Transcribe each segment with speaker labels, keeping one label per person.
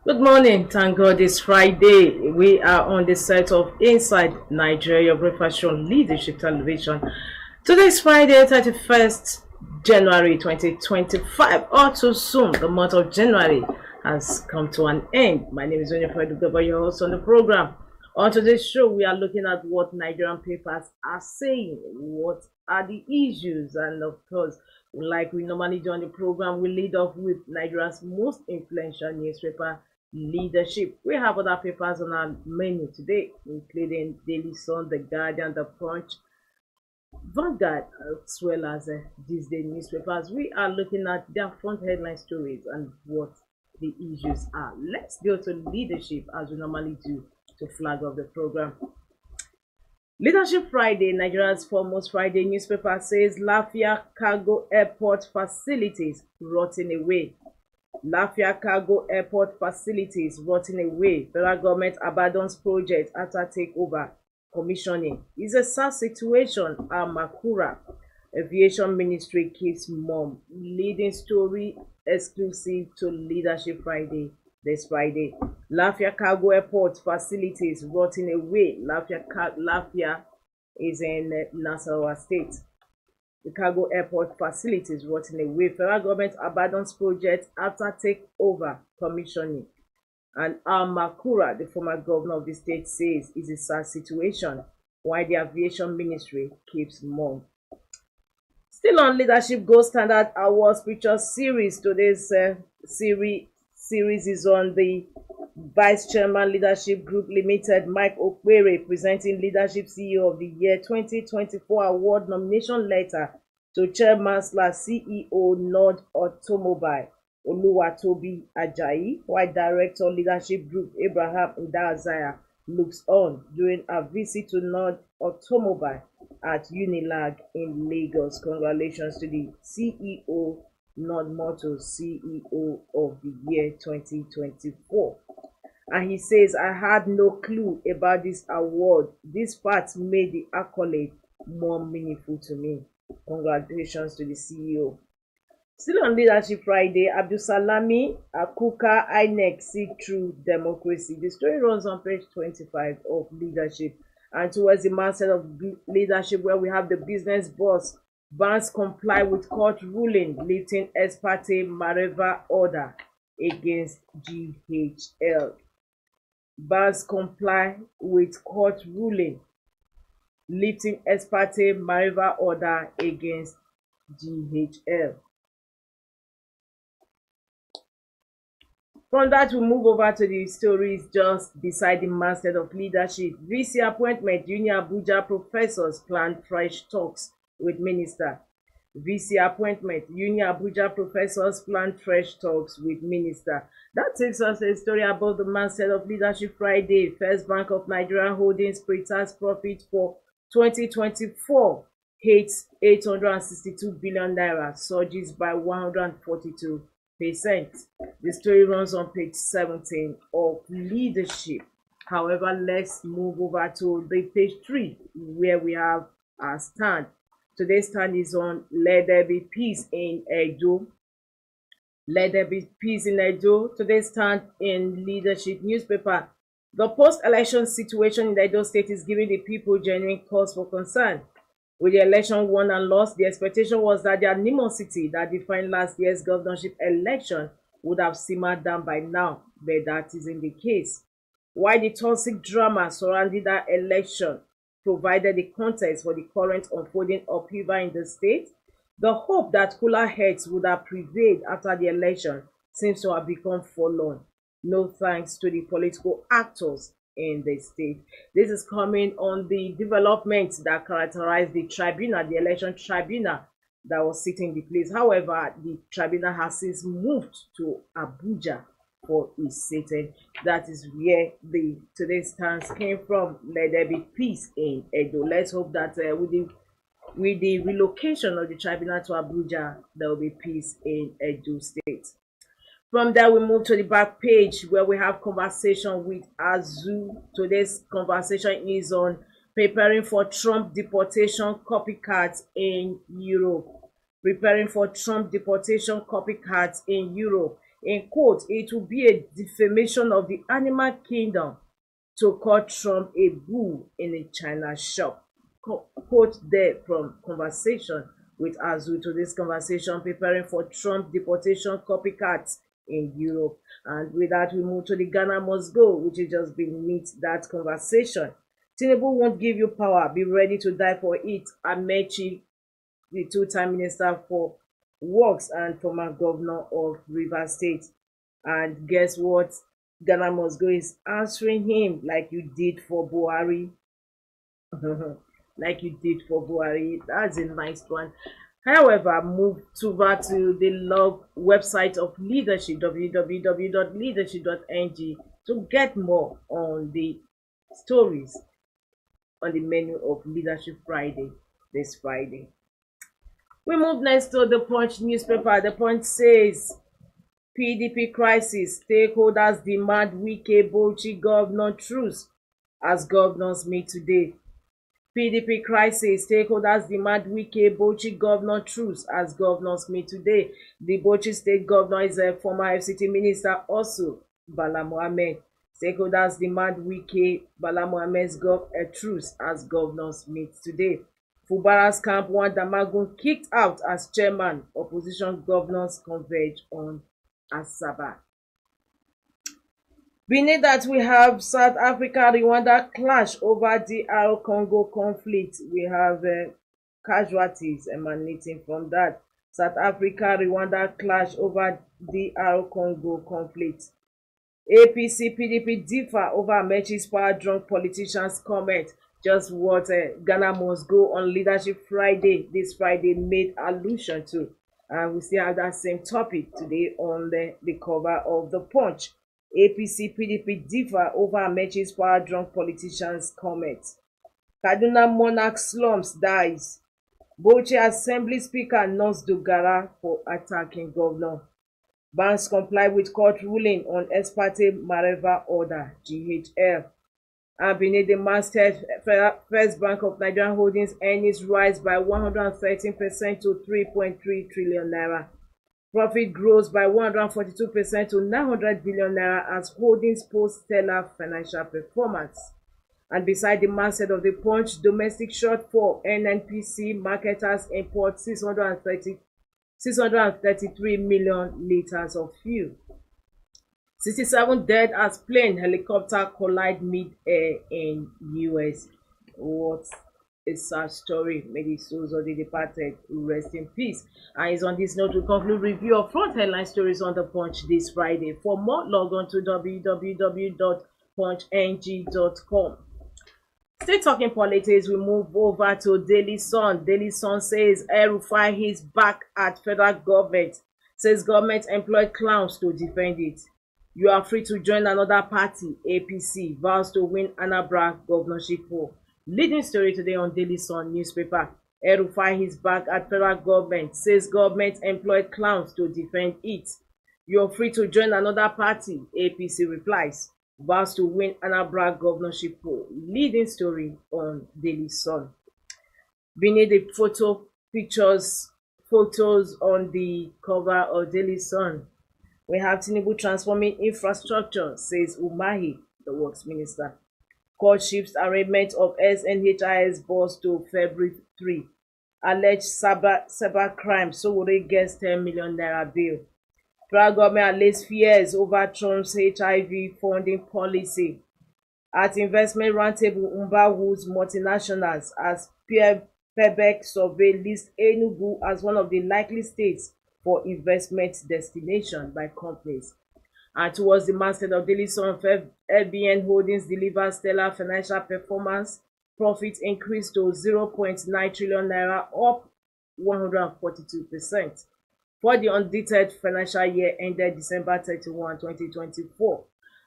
Speaker 1: Good morning. Thank God it's Friday. We are on the set of Inside Nigeria Breakfast Show on Leadership Television. Today is Friday, 31st January 2025. All too soon, the month of January has come to an end. My name is Onyefe Dugaba, your host on the program. On today's show, we are looking at what Nigerian papers are saying, what are the issues, and of course, like we normally do on the program, we lead off with Nigeria's most influential newspaper, Leadership. We have other papers on our menu today, including Daily Sun, The Guardian, The Punch, Vanguard, as well as THISDAY newspapers. We are looking at their front headline stories and what the issues are. Let's go to Leadership as we normally do to flag off the program. Leadership Friday, Nigeria's foremost Friday newspaper, says Lafia cargo airport facilities rotting away. Lafia cargo airport facilities rotting away. Federal government abandons project after takeover. Commissioning is a sad situation. Makura Aviation Ministry keeps mum. Leading story exclusive to Leadership Friday this Friday. Lafia cargo airport facilities rotting away. Lafia is in Nasarawa State. The cargo airport facilities rotting away. Federal government abandons project after takeover commissioning. And Makura, the former governor of the state, says it's a sad situation while the aviation ministry keeps mum. Still on Leadership Gold Standard Awards Picture Series. Today's series is on the Vice Chairman Leadership Group Limited, Mike Okwere, presenting Leadership CEO of the Year 2024 Award nomination letter to Chairman/CEO Nord Automobile, Oluwatobi Ajayi, while Director Leadership Group Abraham Ndazaya looks on during a visit to Nord Automobile at Unilag in Lagos. Congratulations to the CEO, Nord Motors CEO of the year 2024. And he says, I had no clue about this award. This part made the accolade more meaningful to me. Congratulations to the CEO. Still on Leadership Friday, Abdulsalami Akuka INEC seek true democracy. The story runs on page 25 of Leadership. And towards the mindset of Leadership, where we have the business boss, banks comply with court ruling, lifting ex parte Mareva order against GHL. Banks comply with court ruling, lifting ex parte Mareva order against GHL. From that, we move over to the stories just beside the masthead of Leadership. VC appointment, Junior Abuja professors plan fresh talks with minister. VC appointment, Junior Abuja professors plan fresh talks with minister. That takes us to a story about the masthead of Leadership Friday. First Bank of Nigeria Holdings pre-tax profit for 2024 hits 862 billion naira, surges by 142%. The story runs on page 17 of Leadership. However, let's move over to the page 3 where we have our stand. Today's stand is on Let There Be Peace in Edo. Let there be peace in Edo. Today's stand in Leadership newspaper. The post-election situation in the Edo State is giving the people genuine cause for concern. With the election won and lost, the expectation was that the animosity that defined last year's governorship election would have simmered down by now, but that isn't the case. While the toxic drama surrounding that election provided the context for the current unfolding upheaval in the state, the hope that cooler heads would have prevailed after the election seems to have become forlorn. No thanks to the political actors in the state. This is coming on the developments that characterized the tribunal, the election tribunal that was sitting in the place. However, the tribunal has since moved to Abuja for its sitting. That is where the today's stance came from. Let there be peace in Edo. Let's hope that with the relocation of the tribunal to Abuja, there will be peace in Edo State. From there, we move to the back page where we have conversation with Azu. Today's conversation is on preparing for Trump deportation copycats in Europe. Preparing for Trump deportation copycats in Europe. In quote, it will be a defamation of the animal kingdom to call Trump a bull in a China shop. Quote there from conversation with Azu. To this conversation, preparing for Trump deportation copycats in Europe. And with that, we move to the Ghana must go, which is just beneath that conversation. Tinubu won't give you power. Be ready to die for it. Amechi, the two-time minister for works and former governor of Rivers State. And guess what? Ghana must go is answering him like you did for Buhari. Like you did for Buhari. That's a nice one. However, move over to the log website of leadership, www.leadership.ng, to get more on the stories on the menu of Leadership Friday this Friday. We move next to the Punch newspaper. The Punch says PDP crisis, stakeholders demand Wike Bauchi governor truce as governors meet today. PDP crisis, stakeholders demand Wike Bauchi governor truce as governors meet today. The Bauchi state governor is a former FCT minister also, Bala Mohammed. Stakeholders demand Wike Bala Mohammed's a truce as governors meet today. Fubara's camp want Damagun kicked out as chairman. Opposition governors converge on Asaba. Beneath that, we have South Africa Rwanda clash over DR Congo conflict. We have casualties emanating from that. South Africa Rwanda clash over DR Congo conflict. APC PDP differ over Amechi's power drunk politicians comment. Just what Ghana must go on Leadership Friday this Friday made allusion to. And we still have that same topic today on the cover of the Punch. APC PDP differ over Amechi's power drunk politicians comment. Kaduna monarch slums dies. Bauchi Assembly Speaker Nos Dogara for attacking governor. Banks comply with court ruling on ex parte Mareva order, GHL. And beneath the masthead, First Bank of Nigeria Holdings earnings rise by 113% to 3.3 trillion naira. Profit grows by 142% to 900 billion naira as holdings post stellar financial performance. And beside the masthead of the Punch, domestic shortfall, NNPC marketers import 633 million litres of fuel. 67 dead as plane helicopter collide mid-air in US. What a sad story. May the souls of the departed rest in peace. And it's on this note we conclude review of front headline stories on the Punch this Friday. For more, log on to www.punchng.com. Still talking politics, we move over to Daily Sun. Daily Sun says El-Rufai is back at federal government. Says government employed clowns to defend it. You are free to join another party. APC vows to win Anambra governorship poll. Leading story today on Daily Sun newspaper. El-Rufai is back at federal government. Says government employed clowns to defend it. You are free to join another party. APC replies. Vows to win Anambra governorship poll. Leading story on Daily Sun. Beneath the photos on the cover of Daily Sun. We have Tinubu transforming infrastructure, says Umahi, the works minister. Court shifts arraignment of SNHIS boss to February 3. Alleged cyber crime, Sowore gets 10 million naira bail. Federal government allays fears over Trump's HIV funding policy. At investment roundtable, Umba Woods multinationals as Pebec survey lists Enugu as one of the likely states for investment destination by companies. And towards the masthead of Daily Sun, FBN Holdings delivers stellar financial performance. Profits increased to 0.9 trillion naira, up 142%. For the undated financial year ended December 31, 2024.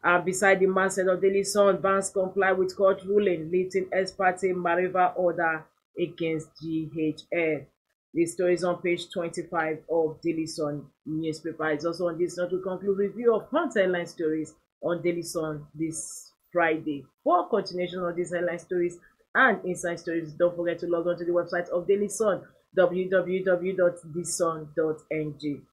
Speaker 1: And beside the masthead of Daily Sun, banks comply with court ruling lifting ex parte Mareva order against GHL. This story is on page 25 of Daily Sun newspaper. It's also on this note we conclude review of front headline stories on Daily Sun this Friday. For continuation of these headline stories and inside stories, don't forget to log on to the website of Daily Sun, www.thesun.ng.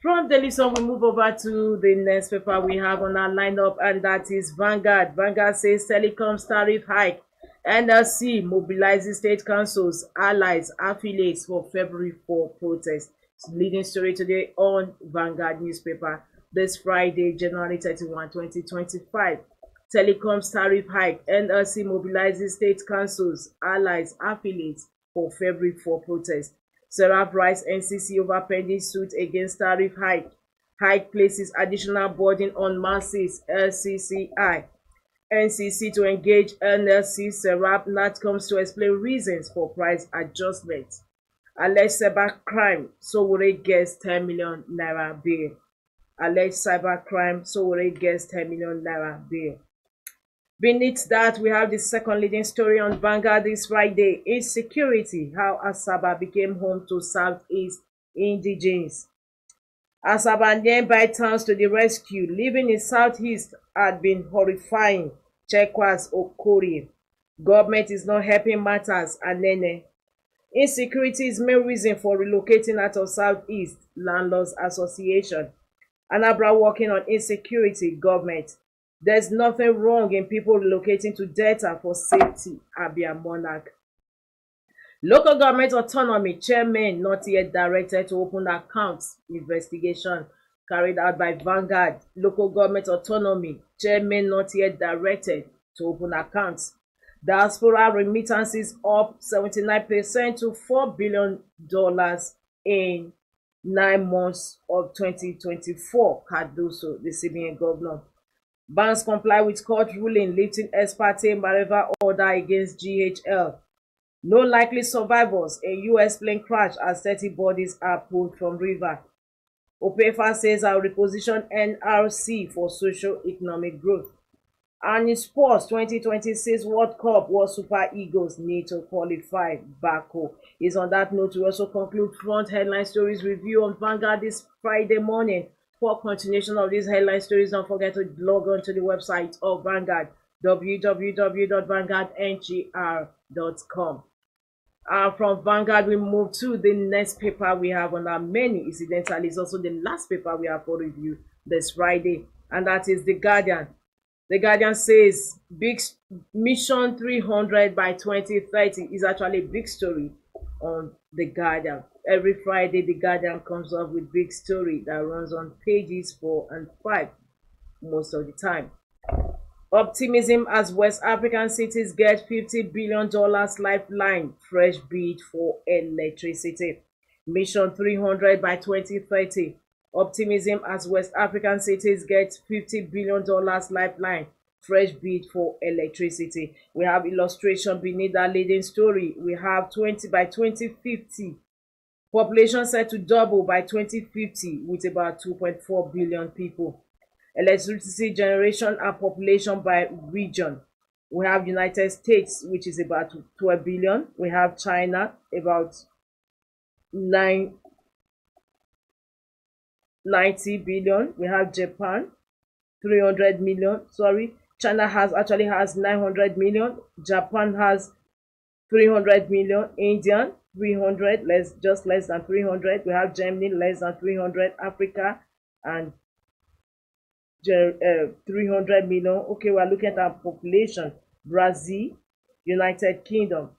Speaker 1: From the listen, we move over to the next paper we have on our lineup, and that is Vanguard. Vanguard says telecoms tariff hike. NLC mobilizes state councils, allies, affiliates for February 4 protest. Leading story today on Vanguard newspaper this Friday, January 31, 2025. Telecoms tariff hike. NLC mobilizes state councils, allies, affiliates for February 4 protest. Serap writes NCC over pending suit against tariff hike. Hike places additional burden on masses. LCCI. NCC to engage NLC. Serap NATCOMs to explain reasons for price adjustment. Alleged cyber crime. Sowore gets 10 million naira bail. Alleged cyber crime. Sowore gets 10 million naira bail. Beneath that, we have the second leading story on Vanguard this Friday. Insecurity, how Asaba became home to Southeast indigenes. Asaba nearby towns to the rescue. Living in Southeast had been horrifying. Chekwas Okori. Government is not helping matters. Anene. Insecurity is main reason for relocating out of Southeast. Landlords Association. Anambra working on insecurity. Government. There's nothing wrong in people relocating to Delta for safety. Abia Monarch. Local government autonomy chairman not yet directed to open accounts. Investigation carried out by Vanguard. Local government autonomy chairman not yet directed to open accounts. Diaspora remittances up 79% to $4 billion in 9 months of 2024. Cardoso, the CBN governor. Banks comply with court ruling lifting ex parte Mareva order against GHL. No likely survivors. A US plane crash as 30 bodies are pulled from river. OPEFA says I'll reposition NRC for socio-economic growth. And in sports, 2026 World Cup, World Super Eagles need to qualify. Baku is on that note. We also conclude front headline stories review on Vanguard this Friday morning. For continuation of these headline stories, don't forget to log on to the website of Vanguard, www.vanguardngr.com. From Vanguard, we move to the next paper we have on our menu. Incidentally, it's also the last paper we have for review this Friday, and that is The Guardian. The Guardian says big mission 300 by 2030 is actually a big story on The Guardian. Every Friday, The Guardian comes up with big story that runs on pages 4 and 5 most of the time. Optimism as West African cities get $50 billion lifeline. Fresh bid for electricity. Mission 300 by 2030. Optimism as West African cities get $50 billion lifeline. Fresh bid for electricity. We have illustration beneath that leading story. We have 20 by 2050. Population set to double by 2050 with about 2.4 billion people. Electricity generation and population by region. We have United States, which is about 12 billion. We have China, about 90 billion. We have Japan, 300 million. Sorry, China actually has 900 million. Japan has 300 million. India 300, just less than 300. We have Germany less than 300. Africa and 300 million. Okay, we're looking at our population. Brazil, United Kingdom.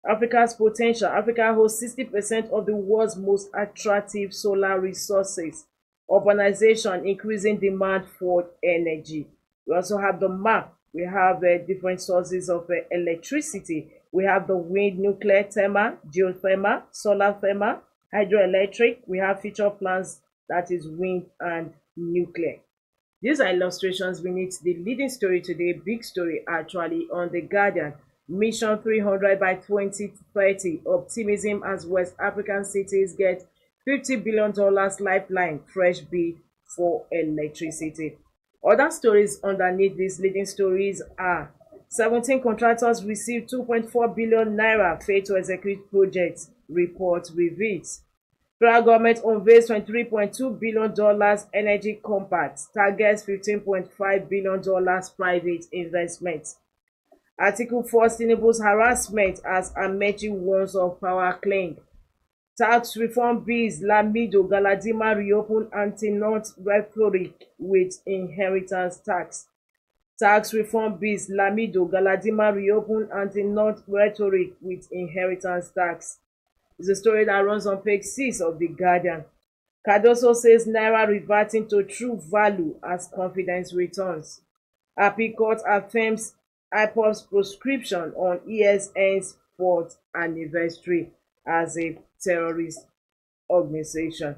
Speaker 1: Africa's potential. Africa holds 60% of the world's most attractive solar resources. Urbanization, increasing demand for energy. We also have the map. We have different sources of electricity. We have the wind, nuclear, thermal, geothermal, solar thermal, hydroelectric. We have future plans, that is wind and nuclear. These are illustrations beneath the leading story today, big story actually on The Guardian. Mission 300 by 2030. Optimism as West African cities get $50 billion lifeline. Fresh bid for electricity. Other stories underneath these leading stories are 17 contractors receive 2.4 billion naira failed to execute projects, report reveals. Federal government unveils $23.2 billion energy compact, targets $15.5 billion private investment. Article 4 Tinubu's harassment as Amechi warns of power claim. Tax reform bills Lamido Galadima reopen anti-North rhetoric with inheritance tax. Tax reform bills Lamido Galadima reopen anti-North rhetoric with inheritance tax. It's a story that runs on page 6 of The Guardian. Cardoso says Naira reverting to true value as confidence returns. Appeal Court affirms IPOB's proscription on ESN's 4th anniversary as a terrorist organization.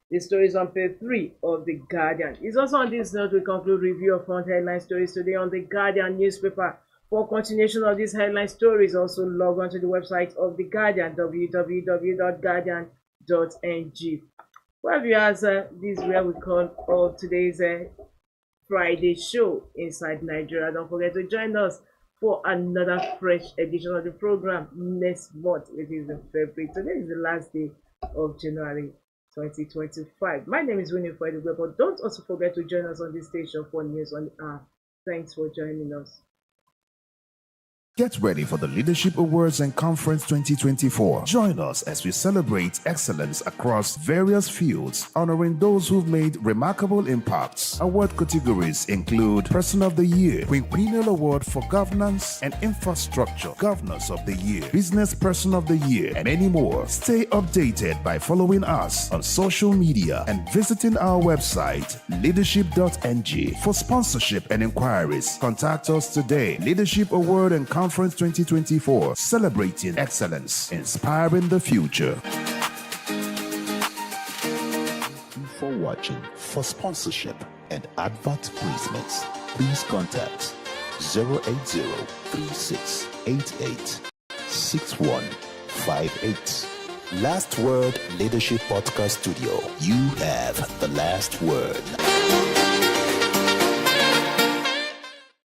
Speaker 1: The story is on page 3 of The Guardian. It's also on this note we conclude review of front headline stories today on The Guardian newspaper. For continuation of these headline stories, also log on to the website of The Guardian, www.guardian.ng. Well, viewers, this is where we call all today's Friday show Inside Nigeria. Don't forget to join us for another fresh edition of the program next month, which is in February. Today is the last day of January 2025. My name is Winnie Friday, but don't also forget to join us on this station for news on the app. Thanks for joining us.
Speaker 2: Get ready for the Leadership Awards and Conference 2024. Join us as we celebrate excellence across various fields, honoring those who've made remarkable impacts. Award categories include Person of the Year, Quinquennial Award for Governance and Infrastructure, Governors of the Year, Business Person of the Year, and many more. Stay updated by following us on social media and visiting our website, leadership.ng. For sponsorship and inquiries, contact us today. Leadership Award and Conference 2024, celebrating excellence, inspiring the future.
Speaker 3: For watching, for sponsorship and advert placements, please contact 080-3688-6158. Last Word Leadership Podcast Studio. You have the last word.